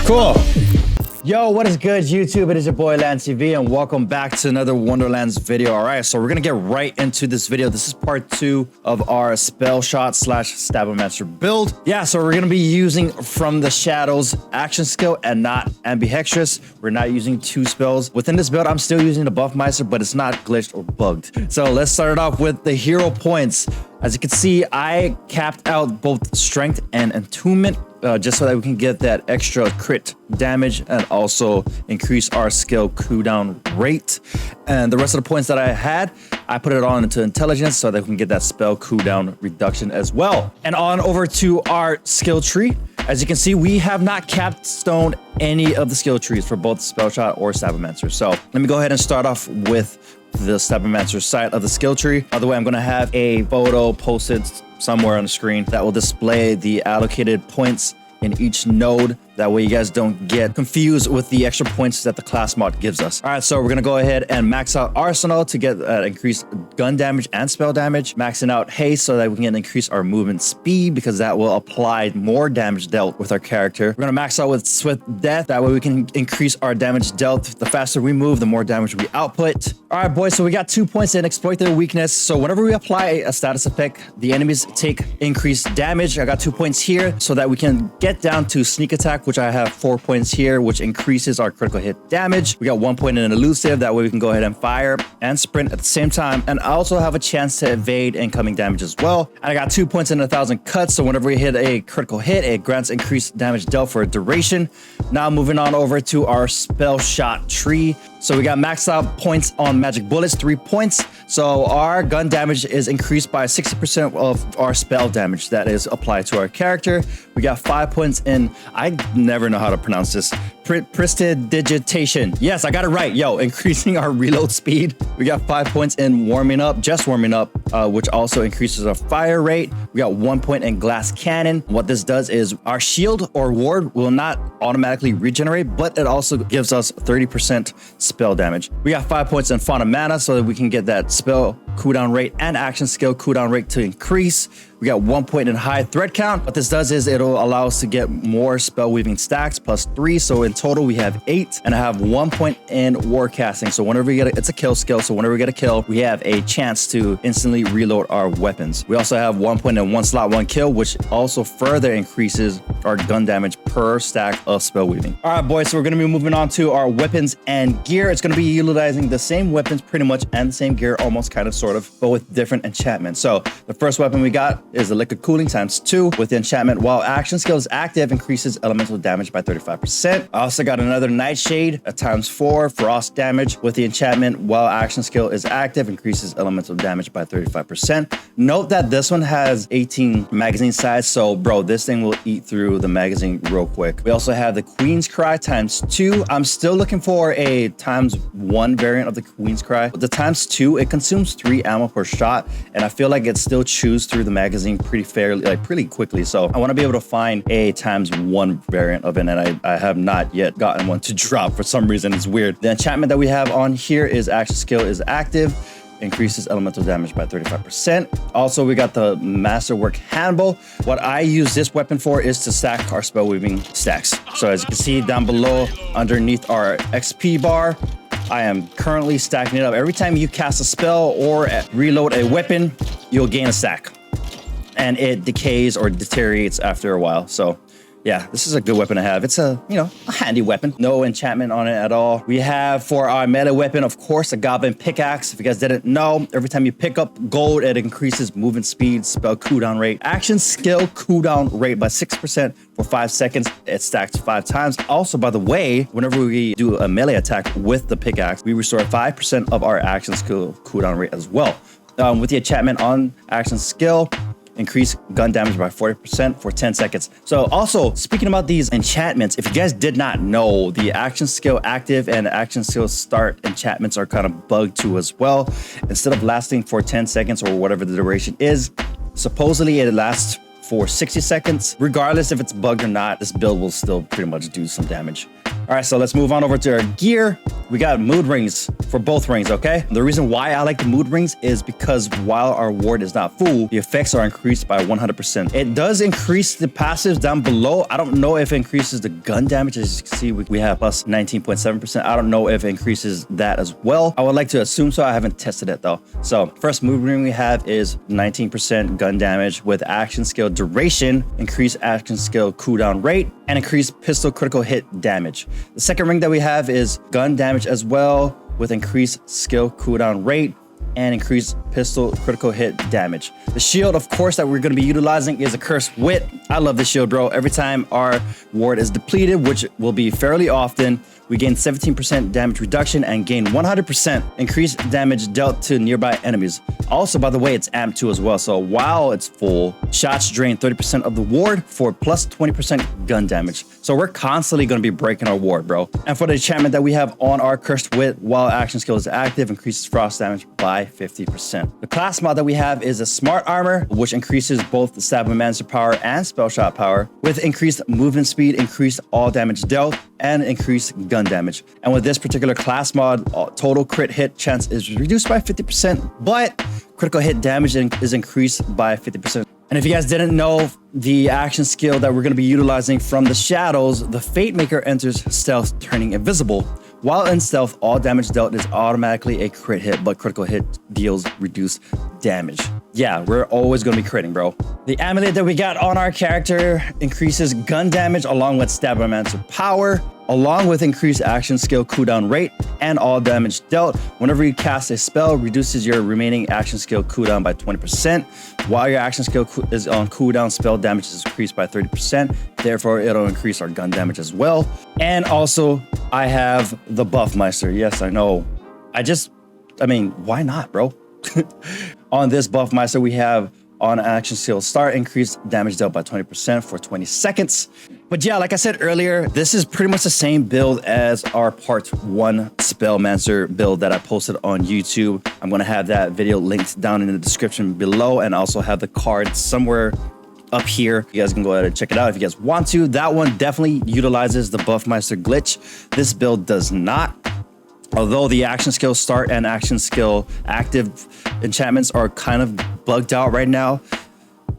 Cool. Yo, what is good, YouTube? It is your boy LancyVee, and welcome back to another Wonderlands video. All right, so we're gonna get right into this video. This is part 2 of our Spellshot / Stabbomancer build. Yeah, so we're gonna be using From the Shadows action skill and not ambidextrous. We're not using 2 spells. Within this build, I'm still using the Buffmeister, but it's not glitched or bugged. So let's start it off with the hero points. As you can see, I capped out both strength and attunement just so that we can get that extra crit damage and also increase our skill cooldown rate. And the rest of the points that I had, I put it on into intelligence so that we can get that spell cooldown reduction as well. And on over to our skill tree. As you can see, we have not capstoned any of the skill trees for both Spellshot or Stabbomancer. So let me go ahead and start off with the Stabbomancer side of the skill tree. By the way, I'm going to have a photo posted somewhere on the screen that will display the allocated points in each node. That way you guys don't get confused with the extra points that the class mod gives us. All right, so we're gonna go ahead and max out Arsenal to get increased gun damage and spell damage. Maxing out Haste so that we can increase our movement speed because that will apply more damage dealt with our character. We're gonna max out with Swift Death. That way we can increase our damage dealt. The faster we move, the more damage we output. All right, boys, so we got 2 points in Exploit Their Weakness. So whenever we apply a status effect, the enemies take increased damage. I got 2 points here so that we can get down to Sneak Attack, which I have 4 points here, which increases our critical hit damage. We got 1 point in Elusive. That way we can go ahead and fire and sprint at the same time. And I also have a chance to evade incoming damage as well. And I got 2 points in 1,000 cuts. So whenever we hit a critical hit, it grants increased damage dealt for a duration. Now moving on over to our Spellshot tree. So we got maxed out points on magic bullets, 3 points. So our gun damage is increased by 60% of our spell damage that is applied to our character. We got 5 points in, I never know how to pronounce this, Prestidigitation. Yes, I got it right. Yo, increasing our reload speed. We got 5 points in warming up, just warming up, which also increases our fire rate. We got 1 point in Glass Cannon. What this does is our shield or ward will not automatically regenerate, but it also gives us 30% spell damage. We got 5 points in Fauna Mana so that we can get that spell cooldown rate and action skill cooldown rate to increase. We got 1 point in High Threat Count. What this does is it'll allow us to get more spell weaving stacks plus 3. So in total we have 8, and I have 1 point in War Casting. So whenever we get it's a kill skill. So whenever we get a kill, we have a chance to instantly reload our weapons. We also have 1 point in 1 slot 1 kill, which also further increases our gun damage per stack of spell weaving. All right, boys, so we're going to be moving on to our weapons and gear. It's going to be utilizing the same weapons pretty much and the same gear, almost kind of sort of, but with different enchantments. So the first weapon we got is the Liquid Cooling ×2 with the enchantment while action skill is active increases elemental damage by 35%. I also got another Nightshade at ×4 frost damage with the enchantment while action skill is active increases elemental damage by 35%. Note that this one has 18 magazine size, so bro, this thing will eat through the magazine real quick. We also have the Queen's Cry ×2. I'm still looking for a ×1 variant of the Queen's Cry. With the ×2, it consumes 3 ammo per shot, and I feel like it still chews through the magazine pretty fairly, like pretty quickly. So I want to be able to find a ×1 variant of it, and I have not yet gotten one to drop for some reason. It's weird. The enchantment that we have on here is action skill is active. increases elemental damage by 35%. Also, we got the Masterwork Handle. What I use this weapon for is to stack our spell weaving stacks. So as you can see down below, underneath our XP bar, I am currently stacking it up. Every time you cast a spell or reload a weapon, you'll gain a stack. And it decays or deteriorates after a while. So yeah, this is a good weapon to have. It's a, a handy weapon. No enchantment on it at all. We have for our melee weapon, of course, a Goblin Pickaxe. If you guys didn't know, every time you pick up gold, it increases movement speed, spell cooldown rate, action skill cooldown rate by 6% for 5 seconds. It stacks 5 times. Also, by the way, whenever we do a melee attack with the pickaxe, we restore 5% of our action skill cooldown rate as well. With the enchantment on action skill, increase gun damage by 40% for 10 seconds. So also, speaking about these enchantments, if you guys did not know, the action skill active and action skill start enchantments are kind of bugged too as well. Instead of lasting for 10 seconds or whatever the duration is, supposedly it lasts for 60 seconds. Regardless if it's bugged or not, this build will still pretty much do some damage. All right, so let's move on over to our gear. We got mood rings for both rings, okay? The reason why I like the mood rings is because while our ward is not full, the effects are increased by 100%. It does increase the passives down below. I don't know if it increases the gun damage. As you can see, we have plus 19.7%. I don't know if it increases that as well. I would like to assume so. I haven't tested it though. So first mood ring we have is 19% gun damage with action skill duration, increased action skill cooldown rate, and increased pistol critical hit damage. The second ring that we have is gun damage as well with increased skill cooldown rate and increased pistol critical hit damage. The shield, of course, that we're going to be utilizing is a Cursed Wit. I love this shield, bro. Every time our ward is depleted, which will be fairly often, we gain 17% damage reduction and gain 100% increased damage dealt to nearby enemies. Also, by the way, it's amped 2 as well. So while it's full, shots drain 30% of the ward for plus 20% gun damage. So we're constantly going to be breaking our ward, bro. And for the enchantment that we have on our Cursed Wit, while action skill is active, increases frost damage by 50%. The class mod that we have is a Smart Armor, which increases both the Stabbomancer power and Spellshot power with increased movement speed, increased all damage dealt, and increased gun damage. And with this particular class mod, total crit hit chance is reduced by 50%, but critical hit damage is increased by 50%. And if you guys didn't know, the action skill that we're going to be utilizing from the shadows, the Fate Maker enters stealth, turning invisible. While in stealth, all damage dealt is automatically a crit hit, but critical hit deals reduced damage. Yeah, we're always going to be critting, bro. The amulet that we got on our character increases gun damage along with Stabbomancer power, along with increased action skill cooldown rate and all damage dealt. Whenever you cast a spell, reduces your remaining action skill cooldown by 20%. While your action skill is on cooldown, spell damage is increased by 30%. Therefore, it'll increase our gun damage as well. And also, I have the Buffmeister. Yes, I know. I mean, why not, bro? On this Buffmeister, we have on action skill start, increased damage dealt by 20% for 20 seconds. But yeah, like I said earlier, this is pretty much the same build as our part 1 Spellmancer build that I posted on YouTube. I'm going to have that video linked down in the description below and also have the card somewhere up here. You guys can go ahead and check it out if you guys want to. That one definitely utilizes the Buffmeister glitch. This build does not. Although the action skill start and action skill active enchantments are kind of bugged out right now,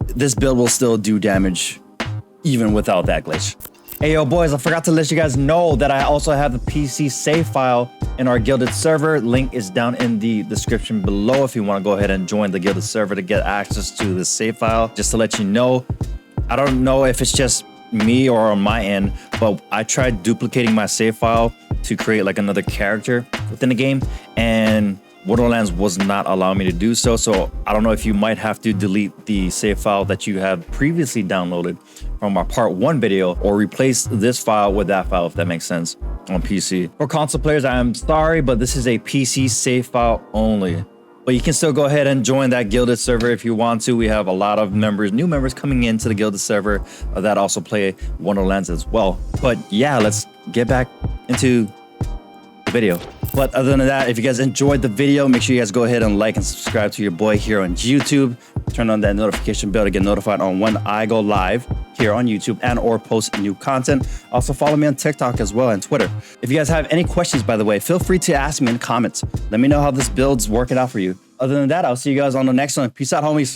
this build will still do damage even without that glitch. Hey, yo, boys, I forgot to let you guys know that I also have the PC save file in our Guilded server. Link is down in the description below if you want to go ahead and join the Guilded server to get access to the save file. Just to let you know, I don't know if it's just me or on my end, but I tried duplicating my save file to create like another character within the game, and Wonderlands was not allowing me to do so. So I don't know if you might have to delete the save file that you have previously downloaded from our part 1 video, or replace this file with that file, if that makes sense, on PC. For console players, I am sorry, but this is a PC save file only. But you can still go ahead and join that Guilded server if you want to. We have a lot of members, new members coming into the Guilded server that also play Wonderlands as well. But yeah, let's get back into the video. But other than that, if you guys enjoyed the video, make sure you guys go ahead and like and subscribe to your boy here on YouTube. Turn on that notification bell to get notified on when I go live here on YouTube and or post new content. Also follow me on TikTok as well and Twitter. If you guys have any questions, by the way, feel free to ask me in the comments. Let me know how this build's working out for you. other than that, I'll see you guys on the next one. Peace out, homies.